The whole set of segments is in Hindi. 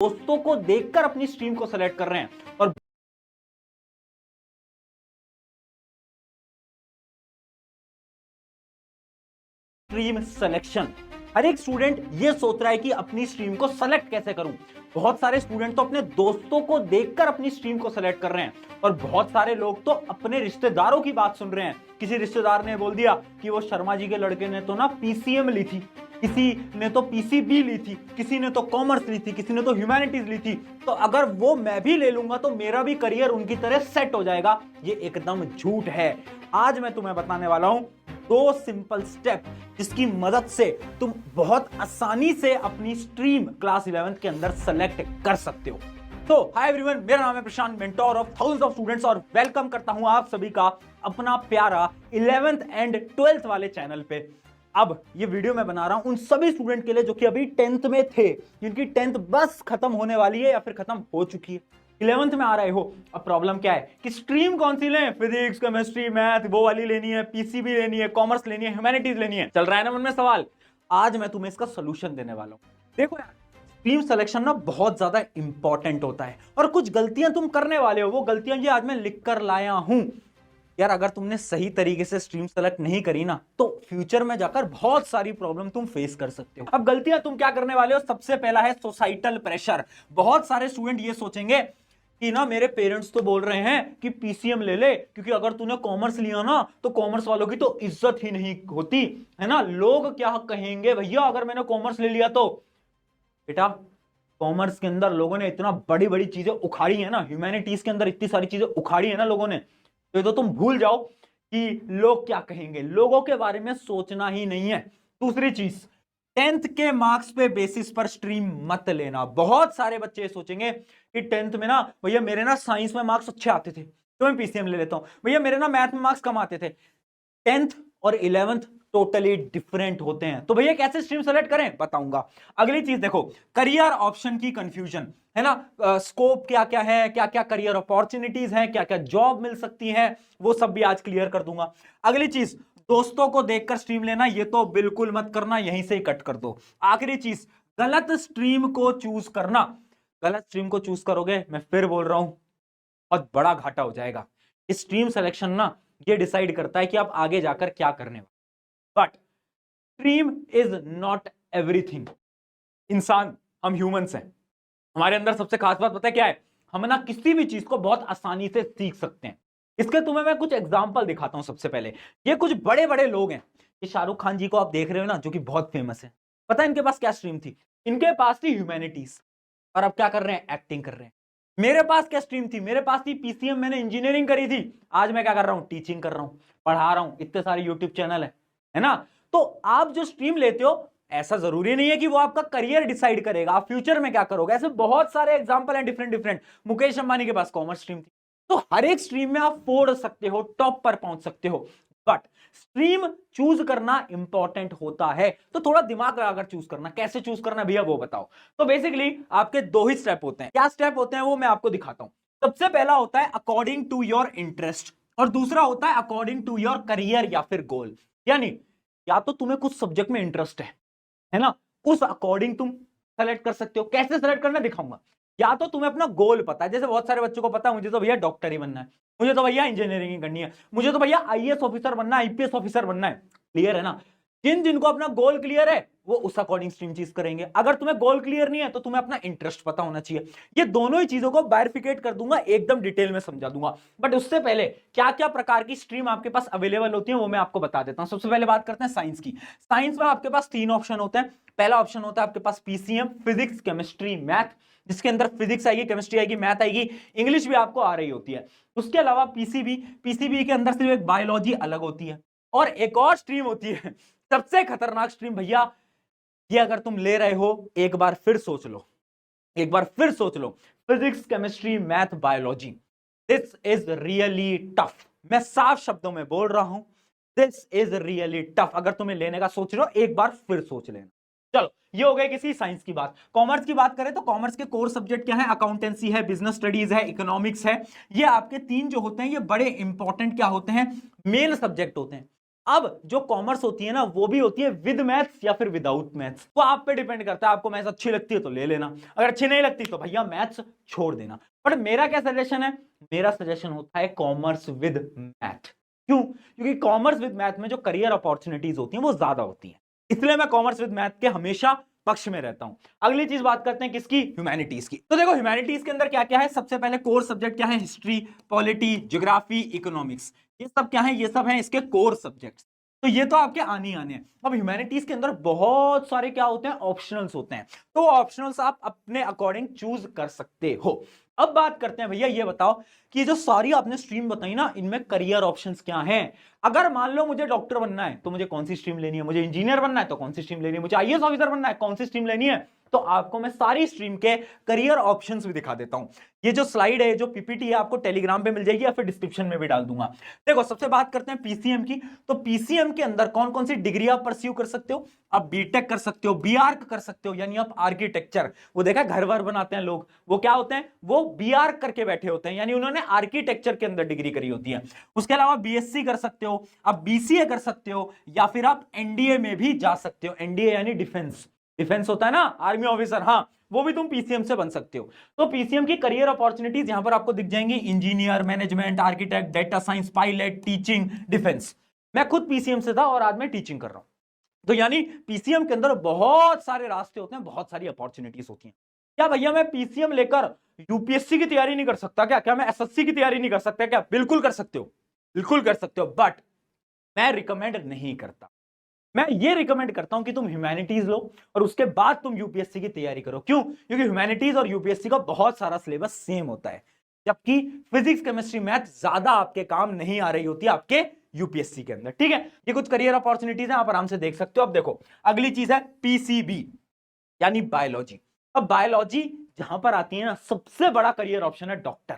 दोस्तों को देखकर अपनी स्ट्रीम को सेलेक्ट कर रहे हैं और स्ट्रीम सिलेक्शन। हर एक स्टूडेंट ये सोच रहा है कि अपनी स्ट्रीम को सेलेक्ट कैसे करूं। बहुत सारे स्टूडेंट तो अपने दोस्तों को देखकर अपनी स्ट्रीम को सेलेक्ट कर रहे हैं और बहुत सारे लोग तो अपने रिश्तेदारों की बात सुन रहे हैं। किसी रिश्तेदार ने बोल दिया कि वो शर्मा जी के लड़के ने तो ना पीसीएम ली थी, किसी ने तो पीसीबी ली थी, किसी ने तो कॉमर्स ली थी, किसी ने तो ह्यूमैनिटीज ली थी, तो अगर वो मैं भी ले लूंगा तो मेरा भी करियर उनकी तरह सेट हो जाएगा। ये एकदम झूठ है। आज मैं तुम्हें बताने वाला हूं 2 सिंपल स्टेप जिसकी मदद से तुम बहुत आसानी से अपनी स्ट्रीम क्लास 11th के अंदर सेलेक्ट कर सकते हो। तो हाय एवरीवन, मेरा नाम है Prashant, mentor of thousands of students, और वेलकम करता हूं आप सभी का अपना प्यारा 11th एंड 12th वाले चैनल पे। अब ये वीडियो मैं बना रहा हूं उन सभी स्टूडेंट के लिए जो कि अभी 10th में थे, जिनकी 10th बस खत्म होने वाली है या फिर खत्म हो चुकी है, 11th में आ रहे हो। अब प्रॉब्लम क्या है कि स्ट्रीम कौन सी लें, फिजिक्स, केमिस्ट्री, मैथ वो वाली लेनी है, पीसीबी लेनी है, कॉमर्स लेनी है, ह्यूमैनिटीज लेनी है, चल रहा है ना मन में सवाल। आज मैं तुम्हें इसका सोल्यूशन देने वाला हूं। देखो यार, स्ट्रीम सिलेक्शन ना बहुत ज्यादा इंपॉर्टेंट होता है और कुछ गलतियां तुम करने वाले हो, वो गलतियां ये आज मैं लिख कर लाया हूं। यार अगर तुमने सही तरीके से स्ट्रीम सेलेक्ट नहीं करी ना तो फ्यूचर में जाकर बहुत सारी प्रॉब्लम तुम फेस कर सकते हो। अब गलतियां तुम क्या करने वाले हो, सबसे पहला है सोसाइटल प्रेशर। बहुत सारे स्टूडेंट ये सोचेंगे कि ना मेरे पेरेंट्स तो बोल रहे हैं कि पीसीएम ले ले, क्योंकि अगर तूने कॉमर्स लिया ना तो कॉमर्स वालों की तो इज्जत ही नहीं होती है ना, लोग क्या कहेंगे भैया अगर मैंने कॉमर्स ले लिया तो। बेटा कॉमर्स के अंदर लोगों ने इतना बड़ी बड़ी चीजें उखाड़ी है ना, ह्यूमैनिटीज के अंदर इतनी सारी चीजें उखाड़ी है ना लोगों ने, तो तुम भूल जाओ कि लोग क्या कहेंगे, लोगों के बारे में सोचना ही नहीं है। दूसरी चीज, 10th के मार्क्स पे बेसिस पर स्ट्रीम मत लेना। बहुत सारे बच्चे सोचेंगे कि 10th में ना भैया मेरे ना साइंस में मार्क्स अच्छे आते थे तो मैं पीसीएम ले लेता हूं, भैया मेरे ना मैथ में मार्क्स कम आते थे। 10th और 11th टोटली डिफरेंट होते हैं, तो भैया कैसे स्ट्रीम सेलेक्ट करें बताऊंगा। अगली चीज देखो, करियर ऑप्शन की कंफ्यूजन है ना, स्कोप क्या क्या है, क्या क्या करियर अपॉर्चुनिटीज है, क्या क्या जॉब मिल सकती है, वो सब भी आज क्लियर कर दूंगा। अगली चीज, दोस्तों को देखकर स्ट्रीम लेना, ये तो बिल्कुल मत करना, यहीं से ही कट कर दो। आखिरी चीज, गलत स्ट्रीम को चूज करना। गलत स्ट्रीम को चूज करोगे, मैं फिर बोल रहा हूं, बहुत बड़ा घाटा हो जाएगा। इस स्ट्रीम सिलेक्शन ना ये डिसाइड करता है कि आप आगे जाकर क्या करने वाले। But stream is not everything. इंसान, हम ह्यूमंस हैं, हमारे अंदर सबसे खास बात पता है क्या है, हम ना किसी भी चीज को बहुत आसानी से सीख सकते हैं। इसके तुम्हें मैं कुछ एग्जांपल दिखाता हूं। सबसे पहले ये कुछ बड़े बड़े लोग हैं, ये शाहरुख खान जी को आप देख रहे हो ना, जो कि बहुत फेमस है। पता है इनके पास क्या स्ट्रीम थी? इनके पास थी ह्यूमैनिटीज, और अब क्या कर रहे हैं, एक्टिंग कर रहे हैं। मेरे पास क्या स्ट्रीम थी? मेरे पास थी पीसीएम, मैंने इंजीनियरिंग करी थी। आज मैं क्या कर रहा हूं, टीचिंग कर रहा हूं, पढ़ा रहा हूं, इतने सारे यूट्यूब चैनल है ना। तो आप जो स्ट्रीम लेते हो, ऐसा जरूरी नहीं है कि वो आपका करियर डिसाइड करेगा, आप फ्यूचर में क्या करोगे। ऐसे बहुत सारे एग्जांपल हैं डिफरेंट डिफरेंट। मुकेश अंबानी के पास कॉमर्स स्ट्रीम थी। तो हर एक स्ट्रीम में आप फोड़ सकते हो, टॉप पर पहुंच सकते हो, बट स्ट्रीम चूज करना इंपॉर्टेंट होता है। तो थोड़ा दिमाग लगाकर चूज करना। कैसे चूज करना भैया वो बताओ। तो बेसिकली आपके 2 ही स्टेप होते हैं। क्या स्टेप होते हैं वो मैं आपको दिखाता हूं। सबसे पहला होता है अकॉर्डिंग टू योर इंटरेस्ट, और दूसरा होता है अकॉर्डिंग टू योर करियर या फिर गोल। यानी या तो तुम्हें कुछ सब्जेक्ट में इंटरेस्ट है ना, उस अकॉर्डिंग तुम सेलेक्ट कर सकते हो। कैसे सेलेक्ट करना दिखाऊंगा। या तो तुम्हें अपना गोल पता है, जैसे बहुत सारे बच्चों को पता है मुझे तो भैया डॉक्टर ही बनना है, मुझे तो भैया इंजीनियरिंग करनी है, मुझे तो भैया आईएएस ऑफिसर बनना है, आईपीएस ऑफिसर बनना है। क्लियर है ना। जिन जिनको अपना गोल क्लियर है वो उस अकॉर्डिंग स्ट्रीम चीज करेंगे। अगर तुम्हें गोल क्लियर नहीं है तो तुम्हें अपना इंटरेस्ट पता होना चाहिए। ये दोनों ही चीजों को बायरफिकेट कर दूंगा, एकदम डिटेल में समझा दूंगा। बट उससे पहले क्या क्या प्रकार की स्ट्रीम आपके पास अवेलेबल होती है वो मैं आपको बता देता हूं। सबसे पहले बात करते हैं साइंस की। साइंस में आपके पास 3 ऑप्शन होते हैं। पहला ऑप्शन होता है आपके पास पीसीएम, फिजिक्स, केमिस्ट्री, मैथ, जिसके अंदर फिजिक्स आएगी, केमिस्ट्री आएगी, मैथ आएगी, इंग्लिश भी आपको आ रही होती है। उसके अलावा पीसीबी, पीसीबी के अंदर सिर्फ एक बायोलॉजी अलग होती है, और एक और स्ट्रीम होती है सबसे खतरनाक स्ट्रीम भैया। ये अगर तुम ले रहे हो, एक बार फिर सोच लो, एक बार फिर सोच लो, physics, chemistry, math, biology, this is really tough. मैं साफ शब्दों में बोल रहा हूं, दिस इज रियली टफ। अगर तुम्हें लेने का सोच रहे हो, एक बार फिर सोच लेना। चलो ये हो गई किसी साइंस की बात। कॉमर्स की बात करें तो कॉमर्स के कोर सब्जेक्ट क्या है, अकाउंटेंसी है, बिजनेस स्टडीज है, इकोनॉमिक्स है। ये आपके 3 जो होते हैं ये बड़े इंपॉर्टेंट क्या होते हैं, मेन सब्जेक्ट होते हैं। अब जो कॉमर्स होती है ना वो भी होती है विद मैथ्स या फिर विदाउट मैथ्स, वो आप पे डिपेंड करता है। आपको मैथ्स अच्छी लगती है तो ले लेना, अगर अच्छी नहीं लगती तो भैया मैथ्स छोड़ देना। बट मेरा क्या सजेशन है, मेरा सजेशन होता है कॉमर्स विद मैथ। क्यों? क्योंकि कॉमर्स विद मैथ में जो करियर अपॉर्चुनिटीज होती हैं वो ज्यादा होती हैं, इसलिए मैं कॉमर्स विद मैथ के हमेशा पक्ष में रहता हूं। अगली चीज बात करते हैं किसकी, ह्यूमैनिटीज की। तो देखो ह्यूमैनिटीज के अंदर क्या क्या है, सबसे पहले कोर सब्जेक्ट क्या है, हिस्ट्री, पॉलिटी, ज्योग्राफी, इकोनॉमिक्स, ये सब क्या है, ये सब है इसके कोर सब्जेक्ट्स। तो ये तो आपके आने ही आने हैं। अब ह्यूमैनिटीज के अंदर बहुत सारे क्या होते हैं, ऑप्शनल्स होते हैं, तो ऑप्शनल्स आप अपने अकॉर्डिंग चूज कर सकते हो। अब बात करते हैं भैया, ये बताओ कि जो सारी आपने स्ट्रीम बताई ना, इनमें करियर ऑप्शंस क्या हैं। अगर मान लो मुझे डॉक्टर बनना है तो मुझे कौन सी स्ट्रीम लेनी है, मुझे इंजीनियर बनना है तो कौन सी स्ट्रीम लेनी है, मुझे आईएएस ऑफिसर बनना है कौन सी स्ट्रीम लेनी है। तो आपको मैं सारी स्ट्रीम के करियर ऑप्शंस भी दिखा देता हूं। ये जो स्लाइड है, जो पीपीटी है, आपको टेलीग्राम पे मिल जाएगी या फिर डिस्क्रिप्शन में भी डाल दूंगा। देखो सबसे बात करते हैं पीसीएम की। तो पीसीएम के अंदर कौन कौन सी डिग्री आप परस्यू कर सकते हो, आप बीटेक कर सकते हो, बीआर्क कर सकते हो, यानी आप आर्किटेक्चर, वो देखा घर वर बनाते हैं लोग, वो क्या होते हैं, वो बीआर्क करके बैठे होते हैं, यानी उन्होंने आर्किटेक्चर के अंदर डिग्री करी होती है। उसके अलावा बीएससी कर सकते हो, आप बीसीए कर सकते हो, या फिर आप एनडीए में भी जा सकते हो। एनडीए यानी डिफेंस, डिफेंस होता है ना, आर्मी ऑफिसर, हाँ, वो भी तुम पीसीएम से बन सकते हो। तो पीसीएम की करियर अपॉर्चुनिटीज यहां पर आपको दिख जाएंगी, engineer, management, architect, data science, pilot, teaching, defence. मैं खुद पीसीएम से था और आज मैं टीचिंग कर रहा हूं। तो यानी पीसीएम के अंदर बहुत सारे रास्ते होते हैं, बहुत सारी अपॉर्चुनिटीज होती हैं। क्या भैया मैं पीसीएम लेकर यूपीएससी की तैयारी नहीं कर सकता क्या, क्या मैं एसएससी की तैयारी नहीं कर सकता क्या? बिल्कुल कर सकते हो, बिल्कुल कर सकते हो, बट मैं रिकमेंड नहीं करता। मैं ये रिकमेंड करता हूं कि तुम ह्यूमैनिटीज लो और उसके बाद तुम यूपीएससी की तैयारी करो। क्यों? क्योंकि ह्यूमैनिटीज और यूपीएससी का बहुत सारा सिलेबस सेम होता है, जबकि फिजिक्स, केमिस्ट्री, मैथ ज्यादा आपके काम नहीं आ रही होती है आपके यूपीएससी के अंदर। ठीक है, ये कुछ करियर अपॉर्चुनिटीज हैं, आप आराम से देख सकते हो। अब देखो अगली चीज है पीसीबी, यानी बायोलॉजी। अब बायोलॉजी जहां पर आती है ना, सबसे बड़ा करियर ऑप्शन है डॉक्टर,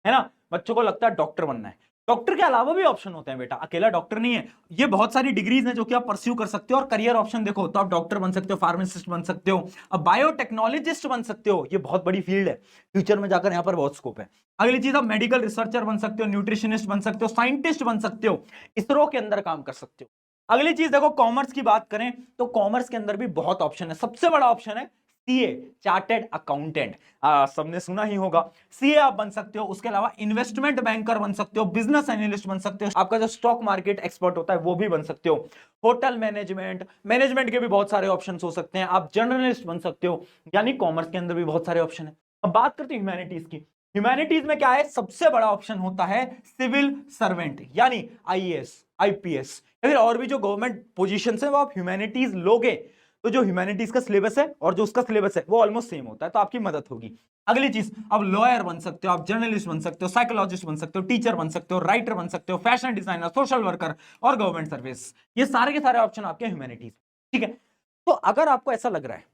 है ना। बच्चों को लगता है डॉक्टर बनना है, डॉक्टर के अलावा भी ऑप्शन होते हैं बेटा, अकेला डॉक्टर नहीं है। ये बहुत सारी डिग्रीज हैं जो कि आप परस्यू कर सकते हो, और करियर ऑप्शन देखो तो आप डॉक्टर बन सकते हो, फार्मासिस्ट बन सकते हो, अब बायोटेक्नोलॉजिस्ट बन सकते हो, ये बहुत बड़ी फील्ड है, फ्यूचर में जाकर यहां पर बहुत स्कोप है। अगली चीज, आप मेडिकल रिसर्चर बन सकते हो, न्यूट्रिशनिस्ट बन सकते हो, साइंटिस्ट बन सकते हो, इसरो के अंदर काम कर सकते हो। अगली चीज देखो, कॉमर्स की बात करें तो कॉमर्स के अंदर भी बहुत ऑप्शन है। सबसे बड़ा ऑप्शन है सीए, चार्टेड अकाउंटेंट, सबने सुना ही होगा, सीए आप बन सकते हो। उसके अलावा इन्वेस्टमेंट बैंकर बन सकते हो, बिजनेस एनालिस्ट बन सकते हो, आपका जो स्टॉक मार्केट एक्सपर्ट होता है वो भी बन सकते हो। होटल मैनेजमेंट, मैनेजमेंट के भी बहुत सारे ऑप्शन हो सकते हैं, आप जर्नलिस्ट बन सकते हो, यानी कॉमर्स के अंदर भी बहुत सारे ऑप्शन है। अब बात करते हैं ह्यूमैनिटीज की। ह्यूमैनिटीज में क्या है, सबसे बड़ा ऑप्शन होता है सिविल सर्वेंट, यानी आईएएस, आईपीएस, या फिर और भी जो गवर्नमेंट पोजीशन है वो आप ह्यूमैनिटीज लोगे तो जो ह्यूमैनिटीज का सिलेबस है और जो उसका सिलेबस है वो ऑलमोस्ट सेम होता है, तो आपकी मदद होगी। अगली चीज, अब लॉयर बन सकते हो, आप जर्नलिस्ट बन सकते हो, साइकोलॉजिस्ट बन सकते हो, टीचर बन सकते हो, राइटर बन सकते हो, फैशन डिजाइनर, सोशल वर्कर और गवर्नमेंट सर्विस, ये सारे के सारे ऑप्शन आपके ह्यूमैनिटीज। ठीक है, तो अगर आपको ऐसा लग रहा है,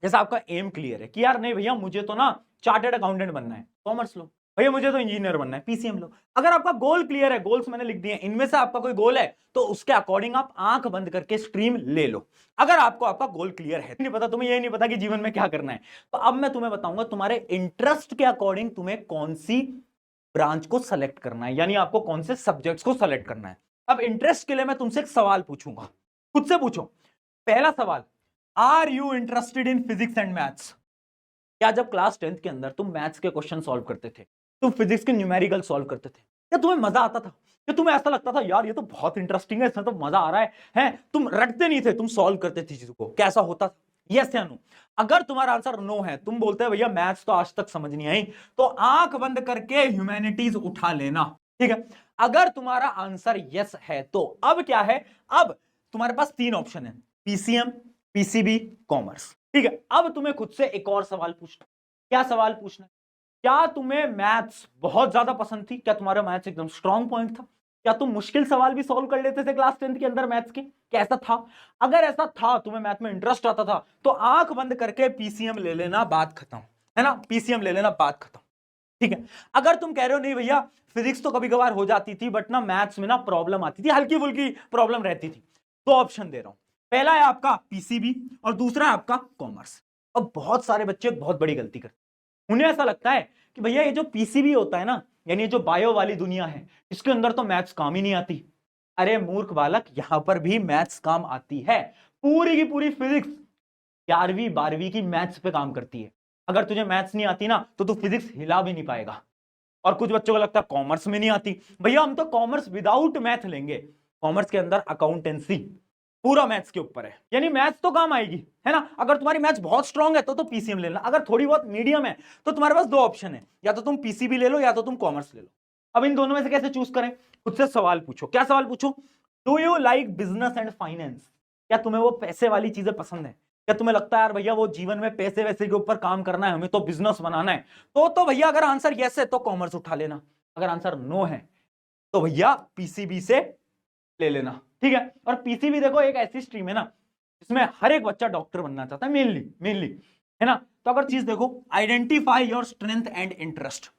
जैसा आपका एम क्लियर है कि यार नहीं भैया मुझे तो ना चार्टर्ड अकाउंटेंट बनना है, कॉमर्स लो, भैया मुझे तो इंजीनियर बनना है, पीसीएम लो। अगर आपका गोल क्लियर है, गोल्स मैंने लिख दिए, इनमें से आपका कोई गोल है तो उसके अकॉर्डिंग आप आंख बंद करके स्ट्रीम ले लो। अगर आपको आपका गोल क्लियर है, नहीं पता तुम्हें, ये नहीं पता कि जीवन में क्या करना है, तो अब मैं तुम्हें बताऊंगा तुम्हारे इंटरेस्ट के अकॉर्डिंग तुम्हें कौन सी ब्रांच को सेलेक्ट करना है, यानी आपको कौन से सब्जेक्ट्स को सेलेक्ट करना है। अब इंटरेस्ट के लिए मैं तुमसे एक सवाल पूछूंगा, खुद से पूछो। पहला सवाल, are you interested in physics and maths? क्या जब क्लास 10th के अंदर तुम मैथ्स के क्वेश्चन सॉल्व करते थे, तुम फिजिक्स के न्यूमेरिकल सॉल्व करते थे, क्या तुम्हें मजा आता था? क्या तुम्हें ऐसा लगता था यार ये तो बहुत इंटरेस्टिंग है, इसमें तो मजा आ रहा है? तुम रटते नहीं थे, तुम सॉल्व करते थे चीजों को, कैसा होता था? यस या नो? अगर तुम्हारा आंसर नो है, तुम बोलते हैं भैया मैथ्स तो आज तक समझ नहीं आई, तो आंख बंद करके ह्यूमैनिटीज उठा लेना। ठीक है, अगर तुम्हारा आंसर यस है तो अब क्या है, अब तुम्हारे पास तीन ऑप्शन है, पीसीएम, पीसीबी, कॉमर्स। ठीक है, अब तुम्हें खुद से एक और सवाल पूछना। क्या सवाल पूछना? क्या तुम्हें मैथ्स बहुत ज्यादा पसंद थी? क्या तुम्हारा मैथ्स एकदम स्ट्रॉन्ग पॉइंट था? क्या तुम मुश्किल सवाल भी सॉल्व कर लेते थे क्लास 10th के अंदर मैथ्स के? कैसा था? अगर ऐसा था, तुम्हें मैथ में इंटरेस्ट आता था, तो आंख बंद करके पीसीएम ले लेना, बात खत्म, है ना, पीसीएम ले लेना, बात खत्म। ठीक है, अगर तुम कह रहे हो नहीं भैया फिजिक्स तो कभी कभार हो जाती थी, बट ना मैथ्स में ना प्रॉब्लम आती थी, हल्की फुल्की प्रॉब्लम रहती थी, तो ऑप्शन दे रहा हूं, पहला है आपका पीसीबी और दूसरा है आपका कॉमर्स। अब बहुत सारे बच्चे बहुत बड़ी गलती करते हैं, उन्हें ऐसा लगता है कि भैया ये जो पीसीबी होता है ना, यानी ये जो बायो वाली दुनिया है, इसके अंदर तो मैथ्स काम ही नहीं आती, अरे मूर्ख बालक, यहां पर भी मैथ्स काम आती है। पूरी की पूरी फिजिक्स 11वीं 12वीं की मैथ्स पे काम करती है। अगर तुझे मैथ्स नहीं आती ना तो तू फिजिक्स हिला भी नहीं पाएगा। और कुछ बच्चों को लगता है कॉमर्स में नहीं आती, भैया हम तो कॉमर्स विदाउट मैथ लेंगे। कॉमर्स के अंदर अकाउंटेंसी पूरा मैथ्स के ऊपर है, यानी मैथ्स तो काम आएगी, है ना। अगर तुम्हारी मैथ्स बहुत स्ट्रांग है तो पीसीएम ले लेना, अगर थोड़ी बहुत मीडियम है तो तुम्हारे पास दो ऑप्शन है, या तो तुम पीसीबी ले लो या तो तुम कॉमर्स ले लो। अब इन दोनों में से कैसे चूज करें? खुद से सवाल पूछो। क्या सवाल पूछो? Do you like business and finance? क्या तुम्हें वो पैसे वाली चीजें पसंद है? क्या तुम्हें लगता है यार भैया वो जीवन में पैसे वैसे के ऊपर काम करना है, हमें तो बिजनेस बनाना है? तो भैया अगर आंसर यस है तो कॉमर्स उठा लेना, अगर आंसर नो है तो भैया पीसीबी से ले लेना, ठीक है। और पीसीबी देखो एक ऐसी स्ट्रीम है ना जिसमें हर एक बच्चा डॉक्टर बनना चाहता है, मेनली, है ना। तो अगर चीज देखो, identify your strength and interest.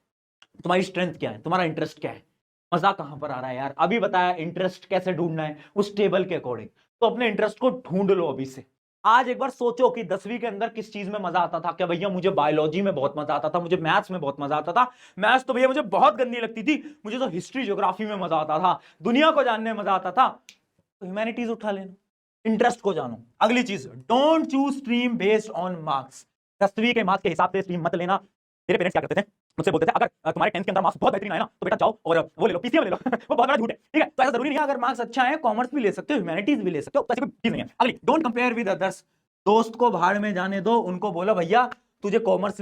तुम्हारी स्ट्रेंथ क्या है, तुम्हारा इंटरेस्ट क्या है, मजा कहां पर आ रहा है यार। अभी बताया इंटरेस्ट कैसे ढूंढना है, उस टेबल के अकॉर्डिंग। तो अपने इंटरेस्ट को ढूंढ लो अभी से। आज एक बार सोचो कि 10वीं के अंदर किस चीज में मजा आता था। क्या भैया मुझे बायोलॉजी में बहुत मजा आता था, मुझे मैथ्स में बहुत मजा आता था। मैथ्स तो भैया मुझे बहुत गंदी लगती थी, मुझे तो हिस्ट्री ज्योग्राफी में मजा आता था, दुनिया को जानने में मजा आता था। तो ह्यूमैनिटीज उठा लेना, इंटरेस्ट को जानो। अगली चीज, don't choose stream based on marks. 10वीं के मार्क्स के हिसाब से स्ट्रीम मत लेना। मेरे पेरेंट्स क्या करते थे, मुझसे बोलते थे अगर तुम्हारे 10th के अंदर मार्क्स बहुत बेहतरीन आए ना तो बेटा जाओ और वो ले लो, पीसीएम ले लो। वो बहुत बड़ा झूठ है, ठीक है। तो ऐसा जरूरी नहीं है, अगर मार्क्स अच्छा है कॉमर्स भी ले सकते हो, ह्यूमैनिटीज भी ले सकते हो, ऐसी कोई चीज नहीं है। अगली, डोंट कंपेयर विद अदर्स। दोस्त को भाड़ में जाने दो, उनको बोलो भैया तुझे कॉमर्स